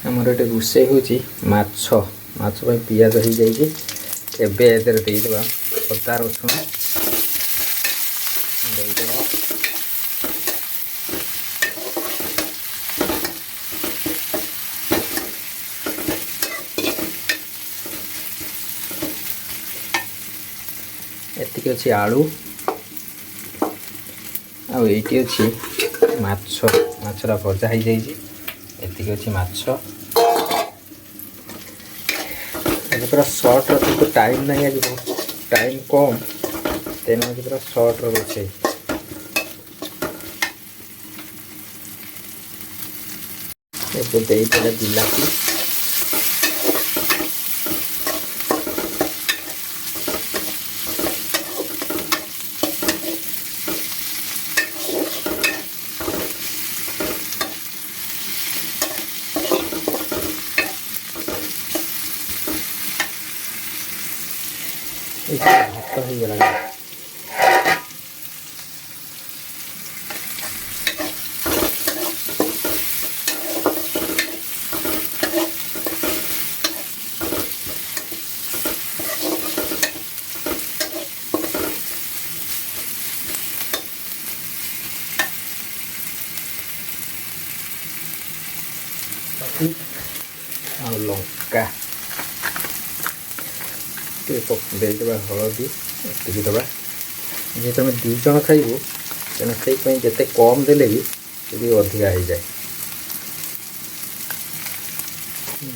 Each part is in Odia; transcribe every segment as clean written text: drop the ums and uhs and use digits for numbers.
ଆମର ଏଠି ରୋଷେଇ ହେଉଛି ମାଛ ପାଇଁ ପିଆଜ ହେଇଯାଇଛି। ଏବେ ଏଥିରେ ଦେଇଦେବା ଅଦା ରସୁଣ ଦେଇଦେବା। ଏତିକି ଅଛି ଆଳୁ ଆଉ ଏଇଠି ଅଛି ମାଛଟା ଭଜା ହେଇଯାଇଛି। ଏତିକି ଅଛି ମାଛ। ଏବେ ପୁରା ସର୍ଟର କିନ୍ତୁ ଟାଇମ୍ ନାହିଁ, ଆଜି ବହୁତ ଟାଇମ୍ କମ୍, ତେଣୁ ଆଜି ପୁରା ସର୍ଟର ରୋଷେଇ। ଏବେ ଦେଇଦେଲେ ବିଲାତି, ଭାତ ହେଇଗଲାଣି। ଆଉ ଲଙ୍କା ଟିକେ ଦେଇଦେବା, ହଳଦୀ ଏତିକି ଦେବା। ଯେହେତୁ ଆମେ 2 ଜଣ ଖାଇବୁ ତେଣୁ ସେଇପାଇଁ ଯେତେ କମ୍ ଦେଲେ ବି ଟିକେ ଅଧିକା ହେଇଯାଏ।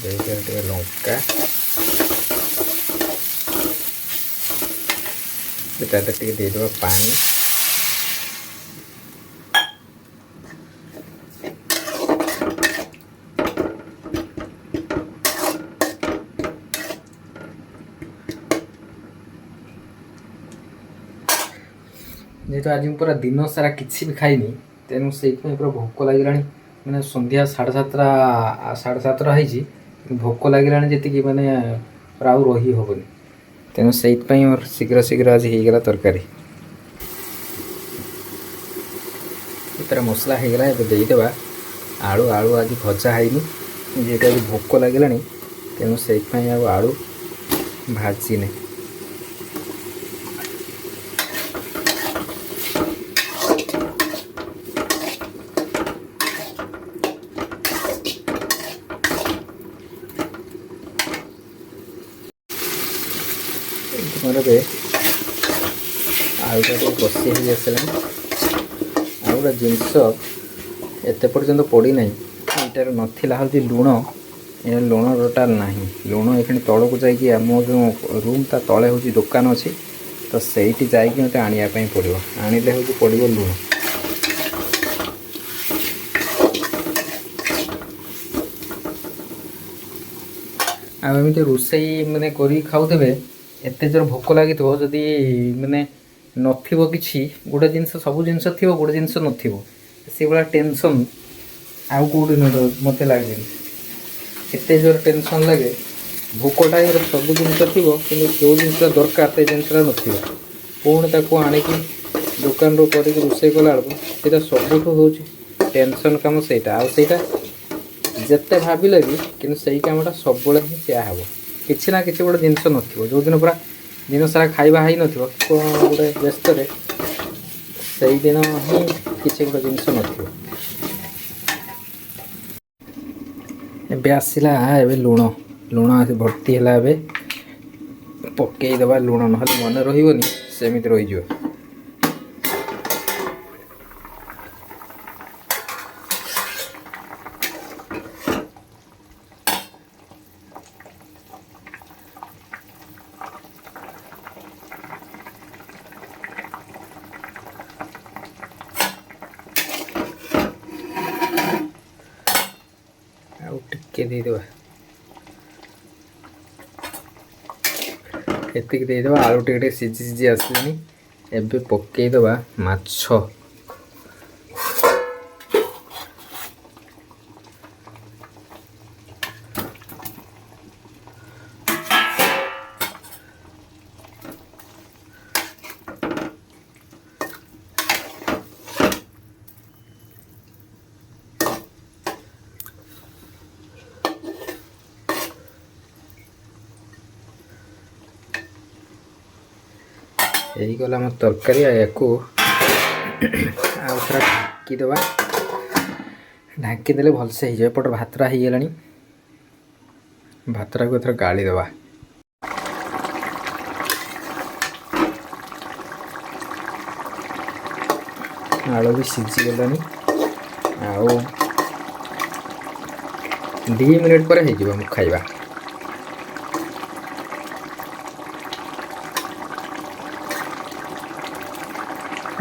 ଦେଇଦେବା ଟିକେ ଲଙ୍କା, ସେଟା ଟିକେ ଦେଇଦେବା ପାଣି। যেহেতু আজ পুরা দিন সারা কিছু ବି ଖାଇନି, ତେଣୁ ସେଇଥିପାଇଁ ପୁରା ଭୋକ ଲାଗିଲାଣି। ମାନେ ସନ୍ଧ୍ୟା 7:30 ହେଇଛି, ଭୋକ ଲାଗିଲାଣି ଯେତିକି ମାନେ ପୁରା ଆଉ ରହି ହେବନି। ତେଣୁ ସେଇଥିପାଇଁ ମୋର ଶୀଘ୍ର ଆଜି ହେଇଗଲା ତରକାରୀ। ଏଥିରେ ମସଲା ହେଇଗଲା। ଏବେ ଦେଇଦେବା ଆଳୁ ଆଜି ଭଜା ହେଇନି, ଯେହେତୁ ଆଜି ଭୋକ ଲାଗିଲାଣି ତେଣୁ ସେଇଥିପାଇଁ ଆଉ ଆଳୁ ଭାଜିନି। ମୋର ଏବେ ଆଳୁଟା ଟିକେ କଷି ହେଇ ଆସିଲାଣି। ଆଉ ଗୋଟେ ଜିନିଷ ଏତେ ପର୍ଯ୍ୟନ୍ତ ପଡ଼ିନାହିଁ, ଏଇଟାରେ ନଥିଲା ହେଉଛି ଲୁଣ। ଏ ଲୁଣ ଟୋଟାଲ ନାହିଁ। ଲୁଣ ଏখানে ତଳକୁ ଯାଇକି ଆମ ଯେଉଁ ରୁମ୍ ତା ତଳେ ହେଉଛି ଦୋକାନ ଅଛି, ତ ସେଇଠି ଯାଇକି ମୋତେ ଆଣିବା ପାଇଁ ପଡ଼ିବ। ଆଣିଲେ ହେଉଛି ପଡ଼ିବ ଲୁଣ। ଆଉ ଏମିତି ରୋଷେଇ ମାନେ କରିକି ଖାଉଥିବେ, ଏତେ ଜୋର ଭୋକ ଲାଗିଥିବ, ଯଦି ମାନେ ନଥିବ କିଛି ଗୋଟେ ଜିନିଷ, ସବୁ ଜିନିଷ ଥିବ ଗୋଟେ ଜିନିଷ ନଥିବ, ସେଭଳିଆ ଟେନସନ୍ ଆଉ କେଉଁଠି ମୋତେ ଲାଗେନି। ଏତେ ଜୋର ଟେନସନ୍ ଲାଗେ। ଭୋକ ଟାଇମ୍ରେ ସବୁ ଜିନିଷ ଥିବ କିନ୍ତୁ ଯେଉଁ ଜିନିଷଟା ଦରକାର ସେ ଜିନିଷଟା ନଥିବ, ପୁଣି ତାକୁ ଆଣିକି ଦୋକାନରୁ କରିକି ରୋଷେଇ କଲାବେଳକୁ ସେଇଟା ସବୁଠୁ ହେଉଛି ଟେନସନ୍ କାମ ସେଇଟା। ଆଉ ସେଇଟା ଯେତେ ଭାବିଲେ ବି କିନ୍ତୁ ସେଇ କାମଟା ସବୁବେଳେ ହିଁ ସେୟା ହେବ। କିଛି ନା କିଛି ଗୋଟେ ଜିନିଷ ନଥିବ। ଯେଉଁଦିନ ପୁରା ଦିନ ସାରା ଖାଇବା ହେଇନଥିବ କ'ଣ ଗୋଟେ ବ୍ୟସ୍ତରେ, ସେଇଦିନ ହିଁ କିଛି ଗୋଟେ ଜିନିଷ ନଥିବ। ଏବେ ଆସିଲା, ଏବେ ଲୁଣ ଆସି ଭର୍ତ୍ତି ହେଲା। ଏବେ ପକେଇଦେବା ଲୁଣ, ନହେଲେ ମନେ ରହିବନି, ସେମିତି ରହିଯିବ। ଆଉ ଟିକେ ଦେଇଦେବା, ଏତିକି ଦେଇଦେବା। ଆଳୁ ଟିକେ ସିଝି ଆସିଲାଣି। ଏବେ ପକେଇଦେବା ମାଛ। ହେଇଗଲା ଆମ ତରକାରୀ। ୟାକୁ ଆଉ ଥରେ ଢାଙ୍କିଦେବା। ଢାଙ୍କିଦେଲେ ଭଲସେ ହେଇଯିବ। ଏପଟେ ଭାତଟା ହେଇଗଲାଣି। ଭାତଟାକୁ ଏଥର ଗାଳିଦେବା। ଆଳୁ ବି ସିଝିଗଲାଣି। ଆଉ 2 ମିନିଟ୍ ପରେ ହେଇଯିବ ଆମ ଖାଇବା।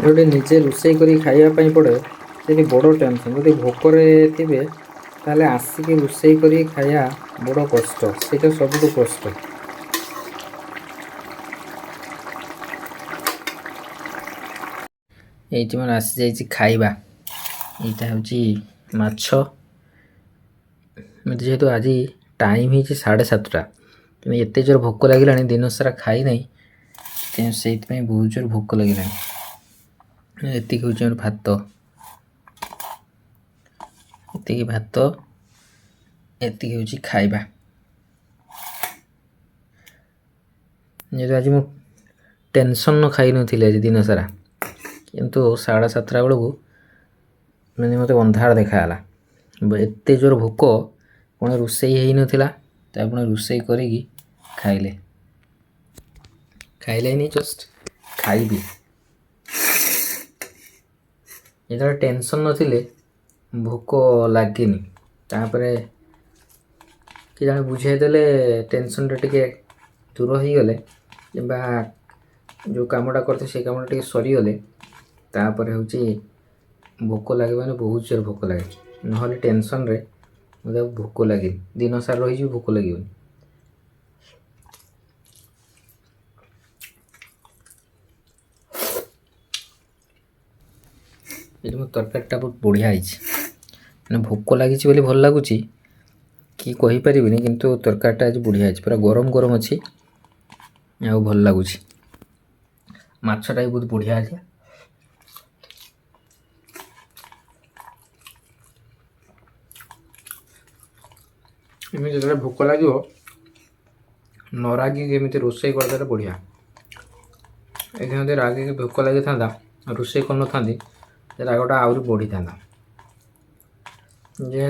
ଗୋଟେ ନିଜେ ରୋଷେଇ କରି ଖାଇବା ପାଇଁ ପଡ଼େ ସେଠି ବଡ଼ ଟେନସନ୍। ଯଦି ଭୋକରେ ଥିବେ ତାହେଲେ ଆସିକି ରୋଷେଇ କରି ଖାଇବା ବଡ଼ କଷ୍ଟ। ସେଇଟା ସବୁଠୁ କଷ୍ଟ। এইটি ମୋର ଆସିଯାଇଛି ଖାଇବା। ଏଇଟା ହେଉଛି ମାଛ। ମୋତେ ଯେହେତୁ ଆଜି ଟାଇମ୍ ହେଇଛି 7:30, କିନ୍ତୁ ଏତେ ଜୋର ଭୋକ ଲାଗିଲାଣି, ଦିନ ସାରା ଖାଇ ନାହିଁ, ତେଣୁ ସେଇଥିପାଇଁ ବହୁତ ଜୋର ଭୋକ ଲାଗିଲାଣି। ଏତିକି ହେଉଛି ଆମର ଭାତ। ଏତିକି ଭାତ, ଏତିକି ହେଉଛି ଖାଇବା। ଯେହେତୁ ଆଜି ମୁଁ ଟେନସନ୍ ଖାଇନଥିଲି ଆଜି ଦିନ ସାରା, କିନ୍ତୁ 7:30 ବେଳକୁ ମାନେ ମୋତେ ଅନ୍ଧାର ଦେଖାଗଲା। ଏତେ ଜୋର ଭୋକ, ପୁଣି ରୋଷେଇ ହେଇନଥିଲା, ତା ପୁଣି ରୋଷେଇ କରିକି ଖାଇଲେନି, ଜଷ୍ଟ ଖାଇବି। ଯେତେବେଳେ ଟେନସନ୍ ନଥିଲେ ଭୋକ ଲାଗେନି। ତାପରେ କି ଜଣେ ବୁଝାଇଦେଲେ ଟେନସନ୍ଟା ଟିକେ ଦୂର ହେଇଗଲେ, କିମ୍ବା ଯେଉଁ କାମଟା କରିଥିଲେ ସେଇ କାମଟା ଟିକେ ସରିଗଲେ, ତାପରେ ହେଉଛି ଭୋକ ଲାଗେ। ମାନେ ବହୁତ ଜୋର ଭୋକ ଲାଗେ। ନହେଲେ ଟେନସନ୍ରେ ମୋତେ ଭୋକ ଲାଗେନି। ଦିନ ସାରା ରହିଯିବି, ଭୋକ ଲାଗିବନି। ଏଠି ମୋ ତରକାରୀଟା ବହୁତ ବଢ଼ିଆ ହେଇଛି। ମାନେ ଭୋକ ଲାଗିଛି ବୋଲି ଭଲ ଲାଗୁଛି କି କହିପାରିବିନି, କିନ୍ତୁ ତରକାରୀଟା ଆଜି ବଢ଼ିଆ ହେଇଛି। ପୁରା ଗରମ ଗରମ ଅଛି, ଆଉ ଭଲ ଲାଗୁଛି। ମାଛଟା ବି ବହୁତ ବଢ଼ିଆ ଅଛି। ଏମିତି ଯେତେବେଳେ ଭୋକ ଲାଗିବ, ନ ରାଗିକି ଏମିତି ରୋଷେଇ କରିଦେଲେ ବଢ଼ିଆ। ଏଠି ଯଦି ରାଗିକି ଭୋକ ଲାଗିଥାନ୍ତା, ରୋଷେଇ କରିନଥାନ୍ତି, ସେ ରାଗଟା ଆହୁରି ବଢ଼ିଥାନ୍ତା। ଯେ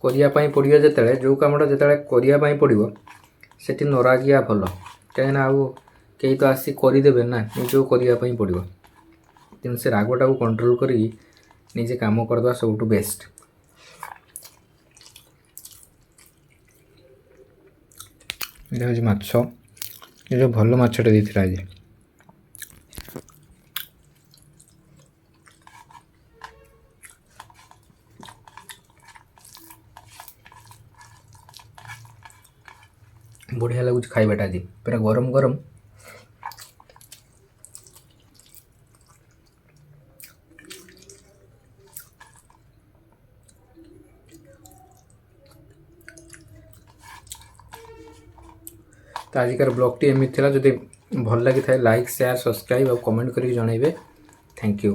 କରିବା ପାଇଁ ପଡ଼ିବ, ଯେତେବେଳେ ଯେଉଁ କାମଟା ଯେତେବେଳେ କରିବା ପାଇଁ ପଡ଼ିବ, ସେଠି ନ ରାଗିବା ଭଲ। କାହିଁକିନା ଆଉ କେହି ତ ଆସି କରିଦେବେ ନା, ନିଜକୁ କରିବା ପାଇଁ ପଡ଼ିବ। ତେଣୁ ସେ ରାଗଟାକୁ କଣ୍ଟ୍ରୋଲ୍ କରିକି ନିଜେ କାମ କରିଦେବା ସବୁଠୁ ବେଷ୍ଟ। ଏଇଟା ହେଉଛି ମାଛ। ଏ ଭଲ ମାଛଟେ ଦେଇଥିଲା ଆଜି। ବଢ଼ିଆ ଲାଗୁଛି ଖାଇବାଟା ଆଜି, ପୁରା ଗରମ ଗରମ। ତ ଆଜିକାର ବ୍ଲଗ୍ଟି ଏମିତି ଥିଲା। ଯଦି ଭଲ ଲାଗିଥାଏ ଲାଇକ୍, ସେୟାର, ସବସ୍କ୍ରାଇବ୍ ଆଉ କମେଣ୍ଟ କରିକି ଜଣାଇବେ। Thank you.